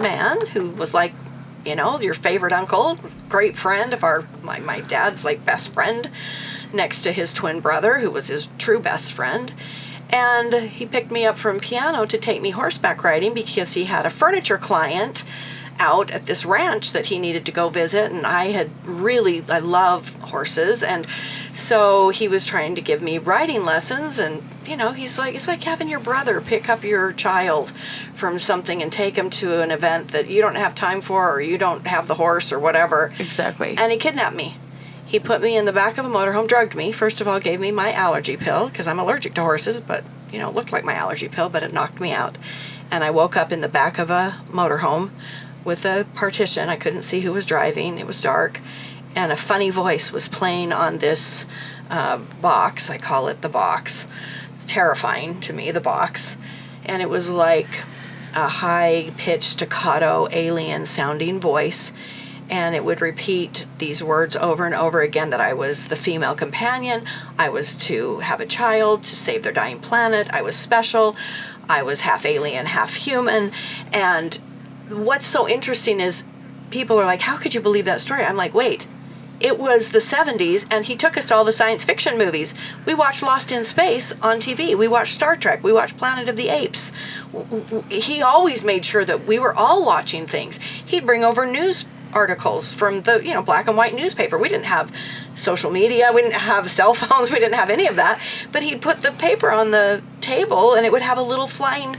man who was like, your favorite uncle, great friend of my dad's like best friend, next to his twin brother, who was his true best friend. And he picked me up from piano to take me horseback riding because he had a furniture client out at this ranch that he needed to go visit. And I love horses. And so he was trying to give me riding lessons. And, he's like, it's like having your brother pick up your child from something and take him to an event that you don't have time for, or you don't have the horse or whatever. Exactly. And he kidnapped me. He put me in the back of a motorhome, drugged me. First of all, gave me my allergy pill, because I'm allergic to horses, but, it looked like my allergy pill, but it knocked me out. And I woke up in the back of a motorhome with a partition. I couldn't see who was driving. It was dark. And a funny voice was playing on this box. I call it the box. It's terrifying to me, the box. And it was like a high-pitched, staccato, alien-sounding voice. And it would repeat these words over and over again, that I was the female companion, I was to have a child, to save their dying planet, I was special, I was half alien, half human. And what's so interesting is people are like, how could you believe that story? I'm like, wait, it was the 70s, and he took us to all the science fiction movies. We watched Lost in Space on TV. We watched Star Trek. We watched Planet of the Apes. He always made sure that we were all watching things. He'd bring over news articles from the black and white newspaper. We didn't have social media, we didn't have cell phones, we didn't have any of that, but he'd put the paper on the table and it would have a little flying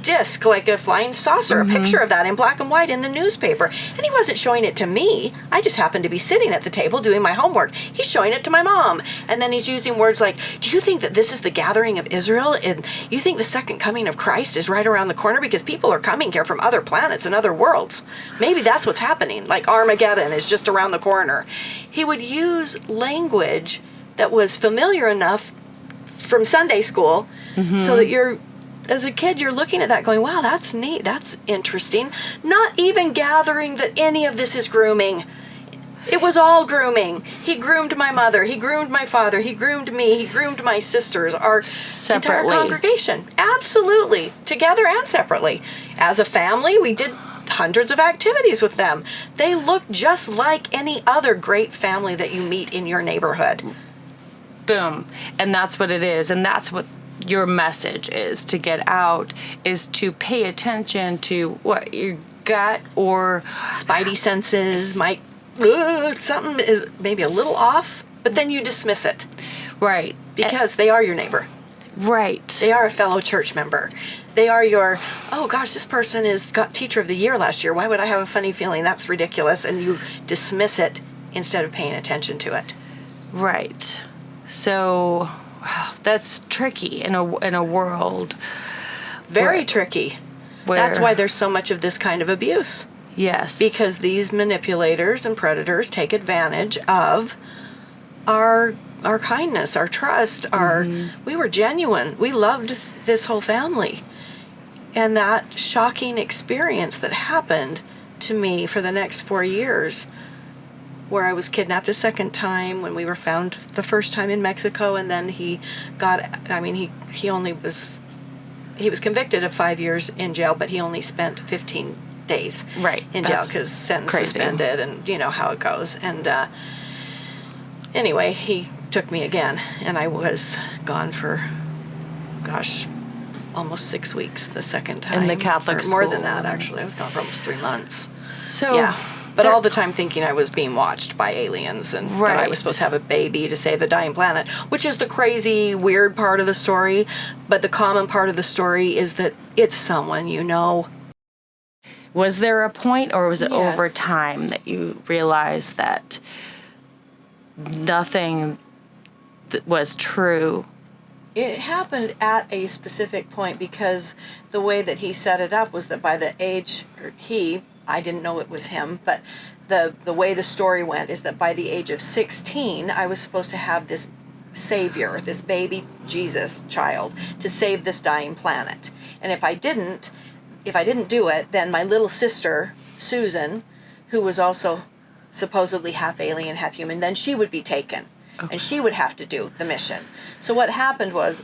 disc, like a flying saucer, a picture of that in black and white in the newspaper. And he wasn't showing it to me. I just happened to be sitting at the table doing my homework. He's showing it to my mom. And then he's using words like, do you think that this is the gathering of Israel? And you think the second coming of Christ is right around the corner? Because people are coming here from other planets and other worlds. Maybe that's what's happening. Like Armageddon is just around the corner. He would use language that was familiar enough from Sunday school so that as a kid, you're looking at that going, wow, that's neat, that's interesting. Not even gathering that any of this is grooming. It was all grooming. He groomed my mother, he groomed my father, he groomed me, he groomed my sisters, our entire congregation. Absolutely. Together and separately. As a family, we did hundreds of activities with them. They look just like any other great family that you meet in your neighborhood. Boom. And that's what it is. And that's what your message is to get out, is to pay attention to what your gut or spidey senses might, something is maybe a little off, but then you dismiss it. Right. Because they are your neighbor. Right. They are a fellow church member. They are your, oh gosh, this person got Teacher of the Year last year. Why would I have a funny feeling? That's ridiculous. And you dismiss it instead of paying attention to it. Right. So that's tricky in a world. Very tricky. That's why there's so much of this kind of abuse. Yes. Because these manipulators and predators take advantage of our kindness, our trust, we were genuine. We loved this whole family. And that shocking experience that happened to me for the next 4 years, where I was kidnapped a second time, when we were found the first time in Mexico, and then he was convicted of 5 years in jail, but he only spent 15 days in jail because sentence suspended, and you know how it goes. And anyway, he took me again, and I was gone for, almost 6 weeks the second time. In the Catholic school. More than that, actually. I was gone for almost 3 months. So yeah. But all the time thinking I was being watched by aliens, and that I was supposed to have a baby to save the dying planet, which is the crazy, weird part of the story. But the common part of the story is that it's someone you know. Was there a point, or was it over time that you realized that nothing was true? It happened at a specific point, because the way that he set it up was that by the age, I didn't know it was him, but the way the story went is that by the age of 16, I was supposed to have this savior, this baby Jesus child, to save this dying planet. And if I didn't do it, then my little sister, Susan, who was also supposedly half alien, half human, then she would be taken. Okay. And she would have to do the mission. So what happened was,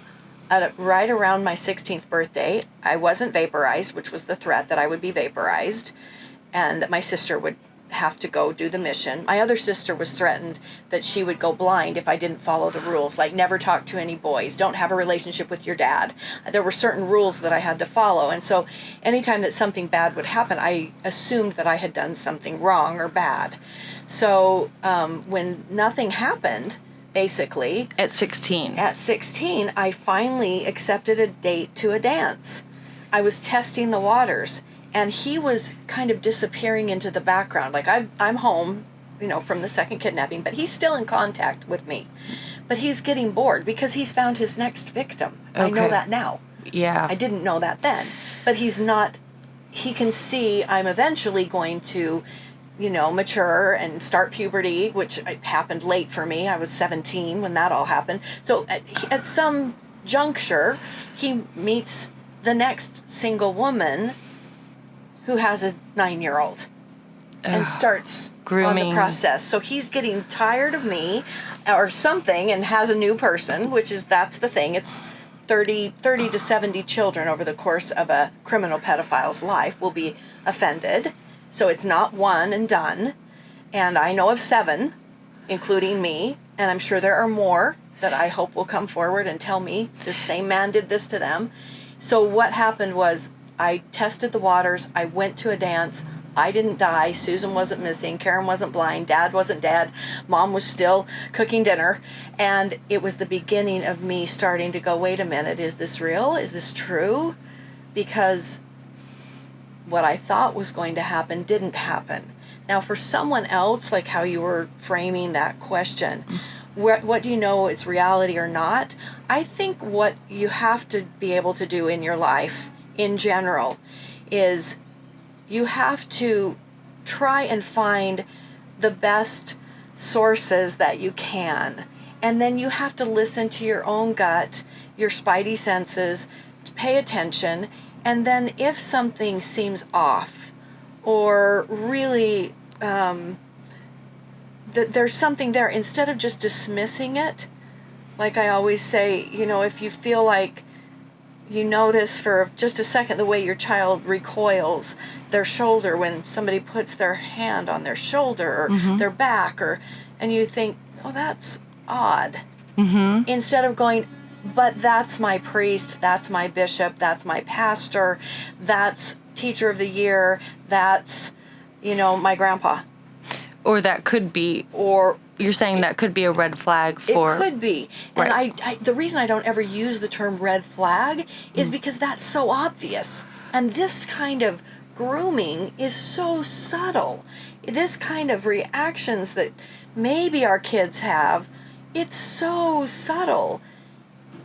right around my 16th birthday, I wasn't vaporized, which was the threat that I would be vaporized, and that my sister would have to go do the mission. My other sister was threatened that she would go blind if I didn't follow the rules, like never talk to any boys, don't have a relationship with your dad. There were certain rules that I had to follow, and so anytime that something bad would happen, I assumed that I had done something wrong or bad. So when nothing happened, basically At 16. at 16, I finally accepted a date to a dance. I was testing the waters, and he was kind of disappearing into the background. Like, I'm home, from the second kidnapping, but he's still in contact with me. But he's getting bored because he's found his next victim. Okay. I know that now. Yeah. I didn't know that then. But he's not, he can see I'm eventually going to, mature and start puberty, which happened late for me. I was 17 when that all happened. So at some juncture, he meets the next single woman who has a 9-year-old and starts grooming. on the process. So he's getting tired of me or something and has a new person, that's the thing. It's 30 to 70 children over the course of a criminal pedophile's life will be offended. So it's not one and done. And I know of 7, including me, and I'm sure there are more that I hope will come forward and tell me this same man did this to them. So what happened was I tested the waters. I went to a dance. I didn't die. Susan wasn't missing. Karen wasn't blind. Dad wasn't dead. Mom was still cooking dinner. And it was the beginning of me starting to go, wait a minute, is this real? Is this true? Because what I thought was going to happen didn't happen. Now, for someone else, like how you were framing that question, what do you know is reality or not? I think what you have to be able to do in your life in general is you have to try and find the best sources that you can. And then you have to listen to your own gut, your spidey senses, to pay attention. And then if something seems off or really there's something there, instead of just dismissing it, like I always say, if you feel like you notice for just a second the way your child recoils their shoulder when somebody puts their hand on their shoulder or their back, and you think, oh, that's odd. Instead of going, but that's my priest, that's my bishop, that's my pastor, that's teacher of the year, that's, my grandpa. Or that could be, or you're saying that could be a red flag for... It could be. Right. And I the reason I don't ever use the term red flag is because that's so obvious. And this kind of grooming is so subtle. This kind of reactions that maybe our kids have, it's so subtle.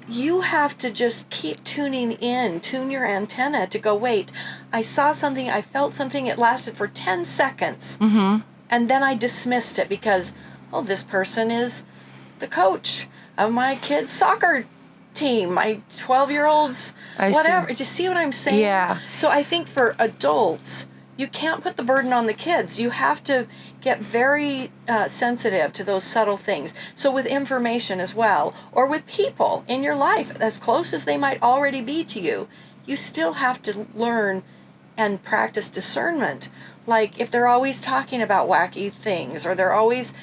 You have to just keep tuning in, tune your antenna to go, wait, I saw something, I felt something, it lasted for 10 seconds. And then I dismissed it because, oh, this person is the coach of my kid's soccer team, my 12-year-old's, whatever. Do you see what I'm saying? Yeah. So I think for adults, you can't put the burden on the kids. You have to get very sensitive to those subtle things. So with information as well, or with people in your life, as close as they might already be to you, you still have to learn and practice discernment. Like if they're always talking about wacky things, or they're always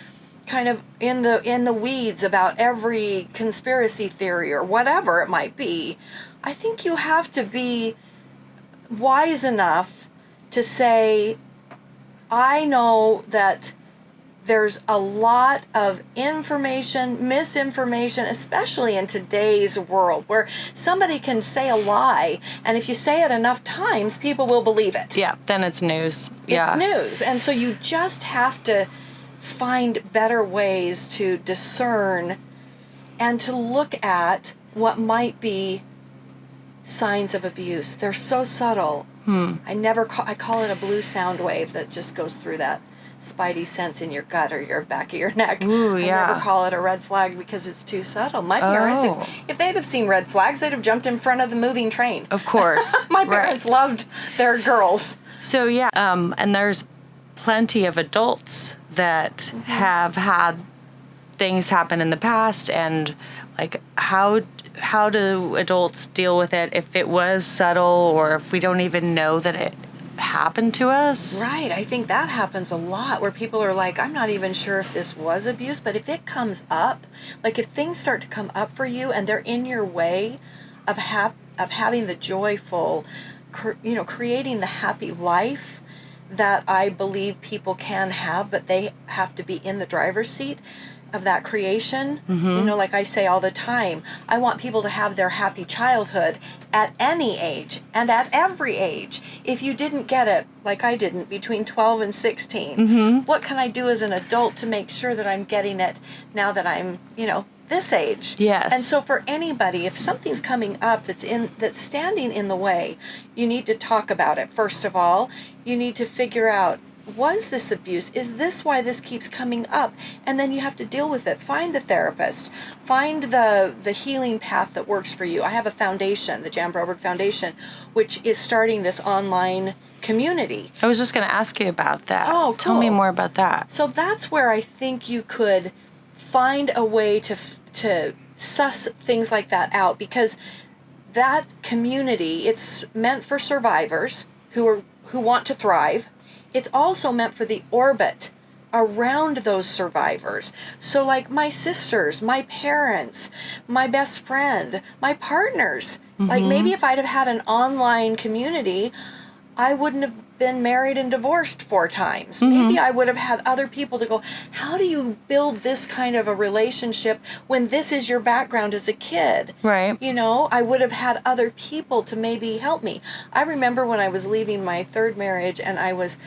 kind of in the weeds about every conspiracy theory or whatever it might be, I think you have to be wise enough to say, I know that there's a lot of information, misinformation, especially in today's world, where somebody can say a lie, and if you say it enough times, people will believe it. Yeah, then it's news. Yeah. It's news. And so you just have to find better ways to discern and to look at what might be signs of abuse. They're so subtle. I call it a blue sound wave that just goes through that spidey sense in your gut or your back of your neck. Ooh, yeah. I never call it a red flag because it's too subtle. My parents, if they'd have seen red flags, they'd have jumped in front of the moving train. Of course. My parents loved their girls. So yeah, and there's plenty of adults that have had things happen in the past, and like how how do adults deal with it if it was subtle or if we don't even know that it happened to us? Right. I think that happens a lot where people are like, I'm not even sure if this was abuse, but if it comes up, like if things start to come up for you and they're in your way of having the joyful, creating the happy life that I believe people can have, but they have to be in the driver's seat of that creation. Like I say all the time, I want people to have their happy childhood at any age and at every age. If you didn't get it, like I didn't, between 12 and 16, what can I do as an adult to make sure that I'm getting it now that I'm, this age? Yes. And so for anybody, if something's coming up that's standing in the way, you need to talk about it. First of all, you need to figure out, was this abuse? Is this why this keeps coming up? And then you have to deal with it. Find the therapist. Find the healing path that works for you. I have a foundation, the Jan Broberg Foundation, which is starting this online community. I was just going to ask you about that. Oh, cool. Tell me more about that. So that's where I think you could find a way to suss things like that out, because that community, it's meant for survivors who want to thrive. It's also meant for the orbit around those survivors. So like my sisters, my parents, my best friend, my partners. Like maybe if I'd have had an online community, I wouldn't have been married and divorced 4 times. Maybe I would have had other people to go, how do you build this kind of a relationship when this is your background as a kid? Right. I would have had other people to maybe help me. I remember when I was leaving my 3rd marriage and I was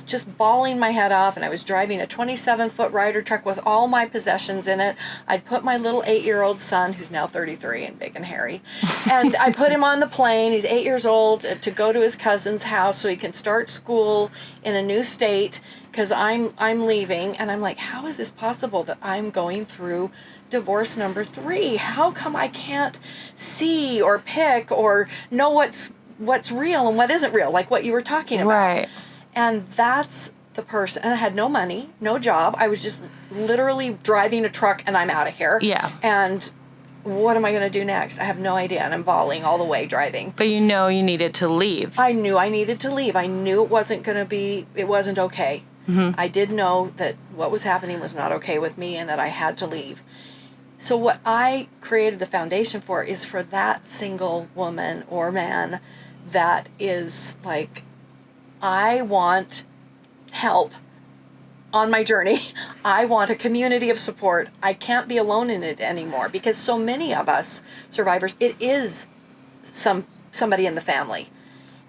just bawling my head off, and I was driving a 27-foot Ryder truck with all my possessions in it. I'd put my little 8-year-old son, who's now 33 and big and hairy, and I put him on the plane. He's 8 years old, to go to his cousin's house so he can start school in a new state, because I'm leaving. And I'm like, how is this possible that I'm going through divorce number 3? How come I can't see or pick or know what's real and what isn't real, like what you were talking about? Right. And that's the person. And I had no money, no job. I was just literally driving a truck and I'm out of here. Yeah. And what am I going to do next? I have no idea. And I'm bawling all the way driving. But you needed to leave. I knew I needed to leave. I knew it wasn't okay. I did know that what was happening was not okay with me and that I had to leave. So what I created the foundation for is for that single woman or man that is like, I want help on my journey. I want a community of support. I can't be alone in it anymore, because so many of us survivors, it is somebody in the family.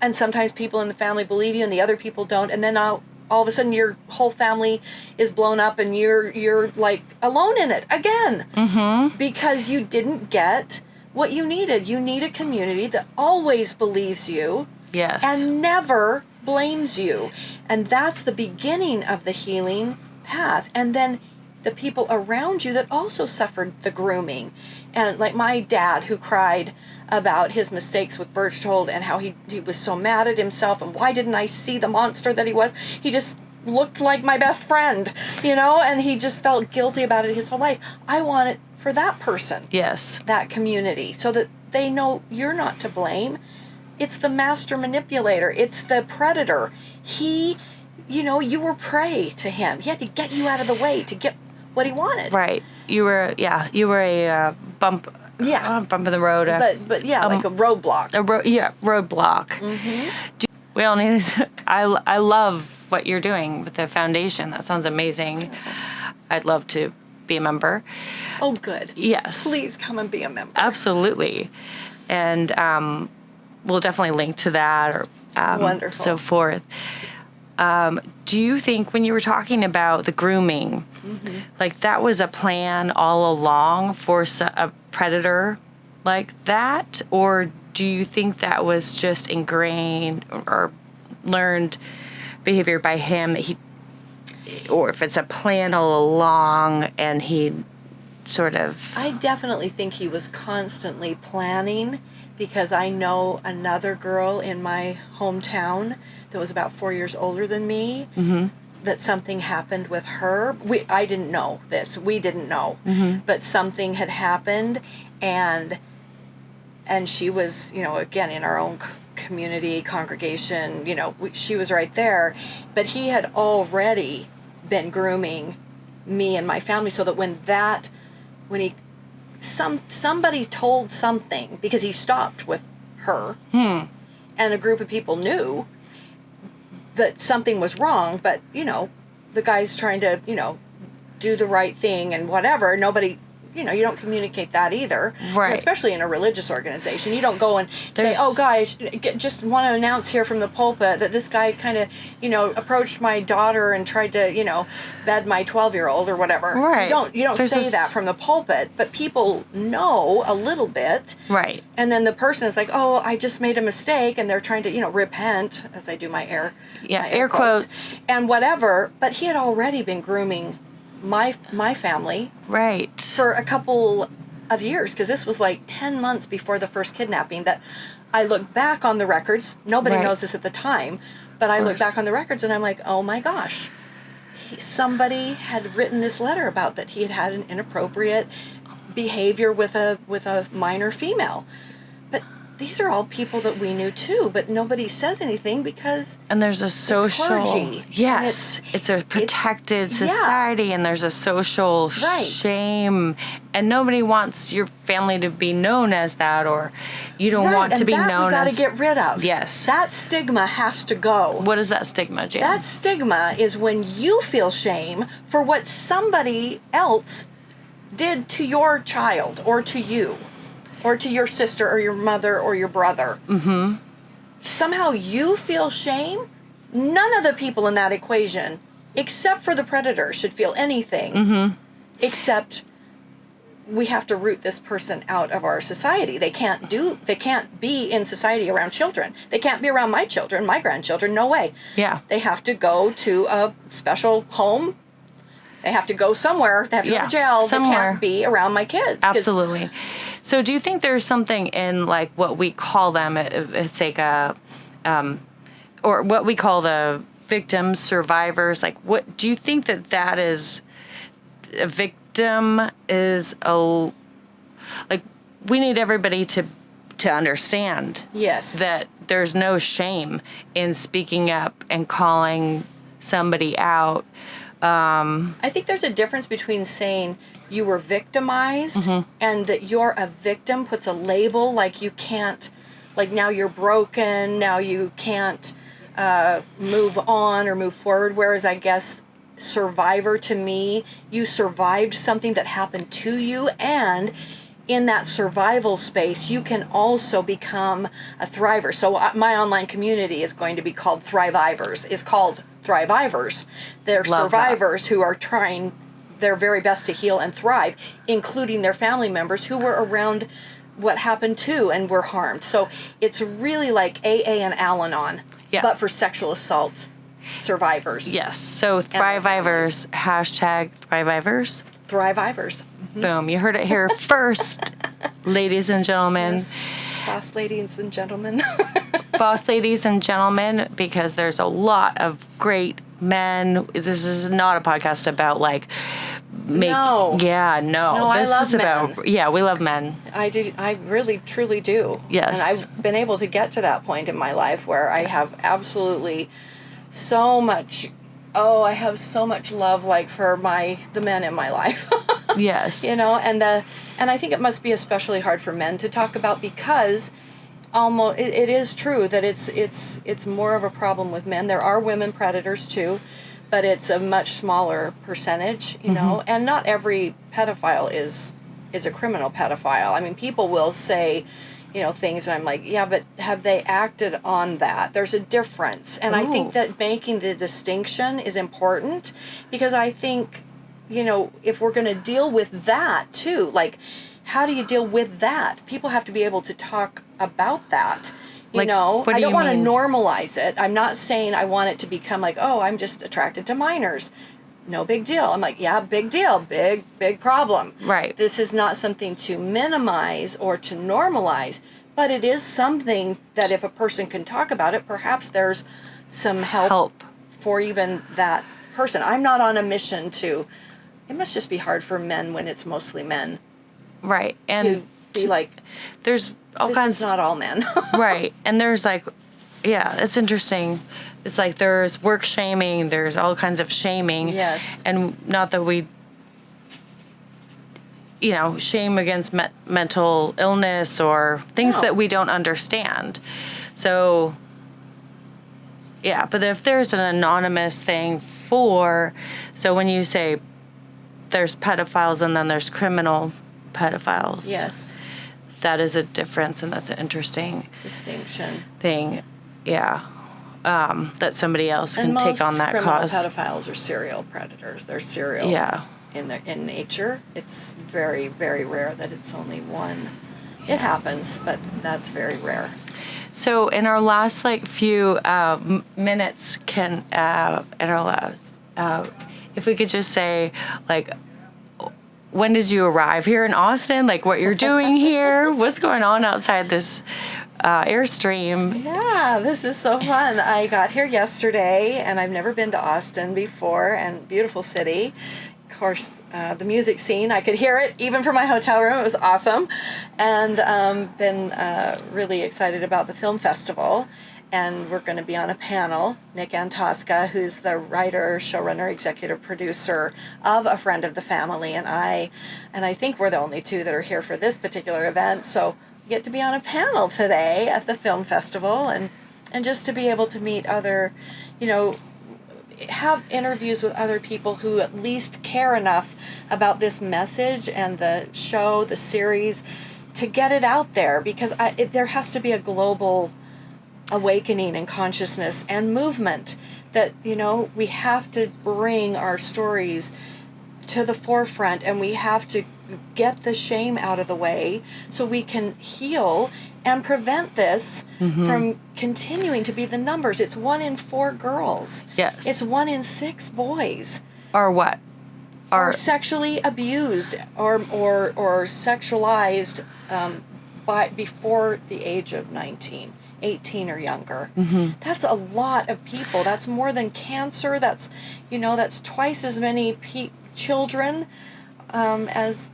And sometimes people in the family believe you and the other people don't. And then all of a sudden your whole family is blown up and you're like alone in it again. Because you didn't get what you needed. You need a community that always believes you. Yes. And never blames you. And that's the beginning of the healing path. And then the people around you that also suffered the grooming. And like my dad, who cried about his mistakes with Berchtold and how he was so mad at himself and why didn't I see the monster that he was? He just looked like my best friend, and he just felt guilty about it his whole life. I want it for that person. Yes. That community, so that they know you're not to blame. It's the master manipulator. It's the predator. He, you were prey to him. He had to get you out of the way to get what he wanted. Right. You were a bump. Yeah. Bump in the road. But yeah, like a roadblock. Roadblock. We all need to, I love what you're doing with the foundation. That sounds amazing. I'd love to be a member. Oh, good. Yes. Please come and be a member. Absolutely. And we'll definitely link to that or Wonderful. So forth. Do you think when you were talking about the grooming, like that was a plan all along for a predator like that? Or do you think that was just ingrained or learned behavior by him? Or if it's a plan all along and he sort of... I definitely think he was constantly planning, because I know another girl in my hometown that was about 4 years older than me, that something happened with her. I didn't know this. We didn't know. But something had happened, and and she was, again, in our own community, congregation, she was right there. But he had already been grooming me and my family, so that when somebody told something, because he stopped with her, and a group of people knew that something was wrong, but, the guy's trying to, do the right thing and whatever. Nobody, you don't communicate that either. Right. Especially in a religious organization. You don't go and say, oh, guys, just want to announce here from the pulpit that this guy kind of, approached my daughter and tried to, bed my 12-year-old or whatever. Right. You don't say that from the pulpit, but people know a little bit. Right. And then the person is like, oh, I just made a mistake, and they're trying to, repent, as I do my air quotes. And whatever. But he had already been grooming my family, right, for a couple of years, because this was like 10 months before the first kidnapping. That I look back on the records, nobody knows this at the time, but I look back on the records and I'm like, oh my gosh, somebody had written this letter about that he had an inappropriate behavior with a minor female. But these are all people that we knew too, but nobody says anything because and there's a social clergy. Yes, it's a protected society, and there's a social shame, and nobody wants your family to be known as that, or you don't want to be known as. We got to get rid of. Yes, that stigma has to go. What is that stigma, Jan? That stigma is when you feel shame for what somebody else did to your child or to you, or to your sister or your mother or your brother. Mm-hmm. Somehow you feel shame. None of the people in that equation, except for the predator, should feel anything, except we have to root this person out of our society. They can't be in society around children. They can't be around my children, my grandchildren, no way. Yeah. They have to go to a special home. They have to go somewhere. They have to go to jail. Somewhere. They can't be around my kids. Absolutely. So do you think there's something in like what we call them, it's like or what we call the victims, survivors, like what, do you think that is, a victim is like, we need everybody to understand. Yes. That there's no shame in speaking up and calling somebody out. I think there's a difference between saying you were victimized and that you're a victim puts a label, like you can't, like now you're broken, now you can't move on or move forward. Whereas I guess survivor, to me, you survived something that happened to you, and in that survival space, you can also become a thriver. So my online community is going to be called Thrivivors. They're survivors who are trying their very best to heal and thrive, including their family members who were around what happened too and were harmed. So it's really like AA and Al-Anon, but for sexual assault survivors. Yes. So Thrivivors, hashtag Thrivivors. Thrivivors. Mm-hmm. Boom. You heard it here first, ladies and gentlemen. Yes. Boss ladies and gentlemen. Boss ladies and gentlemen, because there's a lot of great men. This is not a podcast about like No, this I love is about men. We love men. I do. I really truly do. Yes. And I've been able to get to that point in my life where I have absolutely so much I have so much love, like, for the men in my life. Yes. And I think it must be especially hard for men to talk about, because almost it is true that it's more of a problem with men. There are women predators too, but it's a much smaller percentage, and not every pedophile is a criminal pedophile. I mean, people will say, things, and I'm like, yeah, but have they acted on that? There's a difference. And I think that making the distinction is important, because I think, if we're going to deal with that too, like, how do you deal with that? People have to be able to talk about that. I don't want to normalize it. I'm not saying I want it to become like, oh, I'm just attracted to minors. No big deal. I'm like, yeah, big deal. Big problem. Right. This is not something to minimize or to normalize, but it is something that if a person can talk about it, perhaps there's some help for even that person. I'm not on a mission it must just be hard for men when it's mostly men. Right. And be like, there's all this kinds is not all men. right. And there's like, yeah, it's interesting. It's like there's work shaming, there's all kinds of shaming. Yes. And not that we, shame against mental illness or things No. that we don't understand. So, yeah, but if there's an anonymous thing so when you say there's pedophiles and then there's criminal pedophiles. Yes. That is a difference, and that's an interesting Distinction. thing. Yeah. That somebody else can take on that cause. And most criminal pedophiles are serial predators. They're serial. Yeah. In nature. It's very, very rare that it's only one. It happens, but that's very rare. So in our last few minutes, if we could just say when did you arrive here in Austin? Like what you're doing here? What's going on outside this Airstream? Yeah, this is so fun. I got here yesterday, and I've never been to Austin before, and beautiful city. Of course, the music scene, I could hear it even from my hotel room. It was awesome. And been really excited about the film festival. And we're going to be on a panel. Nick Antosca, who's the writer, showrunner, executive producer of A Friend of the Family, and I think we're the only two that are here for this particular event. So we get to be on a panel today at the film festival, and just to be able to meet other, have interviews with other people who at least care enough about this message and the show, the series, to get it out there, because there has to be a global awakening and consciousness and movement that, we have to bring our stories to the forefront, and we have to get the shame out of the way so we can heal and prevent this from continuing to be the numbers. It's 1 in 4 girls. Yes. It's 1 in 6 boys. Or what? Are sexually abused or sexualized before the age of 19. 18 or younger. That's a lot of people. That's more than cancer. That's twice as many children as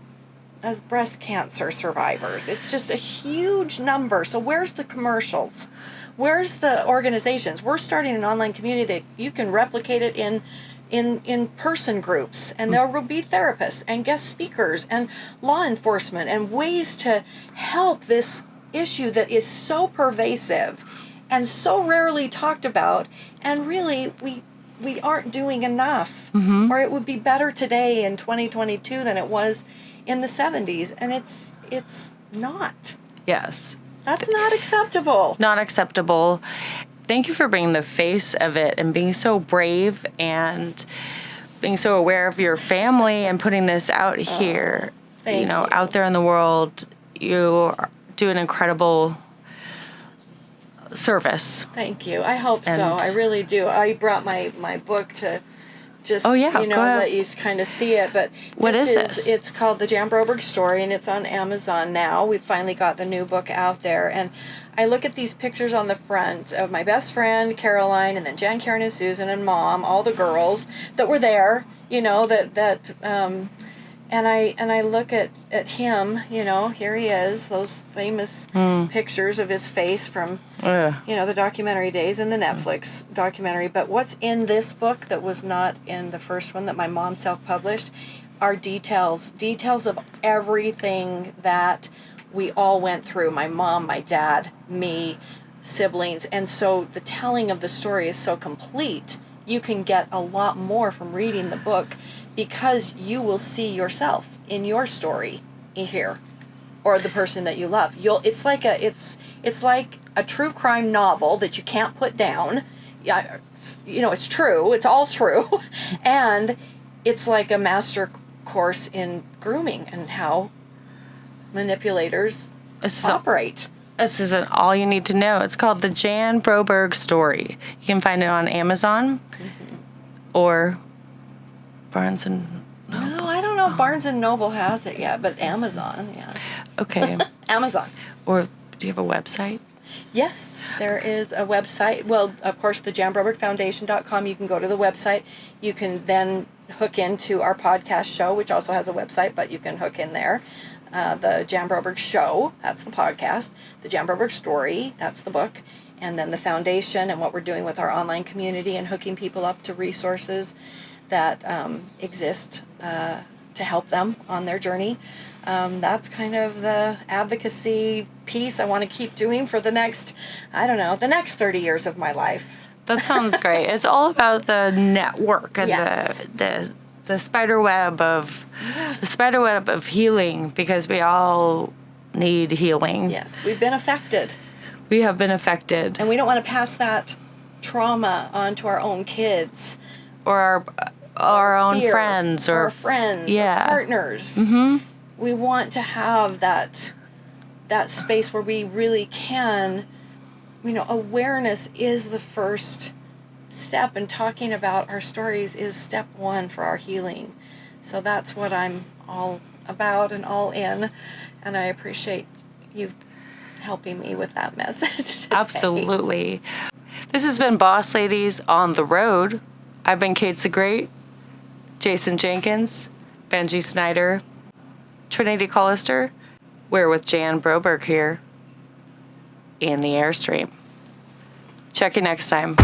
breast cancer survivors. It's just a huge number. So where's the commercials? Where's the organizations? We're starting an online community that you can replicate it in person groups, and there will be therapists and guest speakers and law enforcement and ways to help this issue that is so pervasive and so rarely talked about, and really we aren't doing enough, or it would be better today in 2022 than it was in the 70s, and it's not. Yes. That's not acceptable. Not acceptable. Thank you for being the face of it and being so brave and being so aware of your family and putting this out here, Thank you. Out there in the world. You do an incredible service. Thank you. I hope so. I really do. I brought my book to just, go ahead. let you kind of see it. But what is this? It's called The Jan Broberg Story, and it's on Amazon now. We've finally got the new book out there. And I look at these pictures on the front of my best friend, Caroline, and then Jan, Karen, and Susan, and Mom, all the girls that were there, and I look at him, here he is, those famous pictures of his face from, the documentary days and the Netflix documentary. But what's in this book that was not in the first one that my mom self-published are details of everything that we all went through. My mom, my dad, me, siblings. And so the telling of the story is so complete. You can get a lot more from reading the book, because you will see yourself in your story here, or the person that you love. It's like a true crime novel that you can't put down. Yeah, it's true. It's all true, and it's like a master course in grooming and how manipulators operate. This isn't all you need to know. It's called The Jan Broberg Story. You can find it on Amazon or Barnes and Noble. No, I don't know if Barnes and Noble has it yet, but Amazon, yeah. Okay. Amazon. Or do you have a website? Yes, there is a website. Well, of course, the JanBrobergFoundation.com. You can go to the website. You can then hook into our podcast show, which also has a website, but you can hook in there. The Jan Broberg Show, that's the podcast. The Jan Broberg Story, that's the book. And then the foundation and what we're doing with our online community and hooking people up to resources that exist to help them on their journey. That's kind of the advocacy piece I want to keep doing for the next, the next 30 years of my life. That sounds great. It's all about the network and Yes. the spider web of healing, because we all need healing. Yes, we've been affected. We have been affected. And we don't want to pass that trauma on to our own kids. Or our own fear, friends or friends yeah. or partners. Mm-hmm. We want to have that space where we really can, awareness is the first step, and talking about our stories is step one for our healing. So that's what I'm all about and all in, and I appreciate you helping me with that message today. Absolutely. This has been Boss Ladies on the Road. I've been Kate the Great, Jason Jenkins, Benji Snyder, Trinity Collister. We're with Jan Broberg here in the Airstream. Check you next time.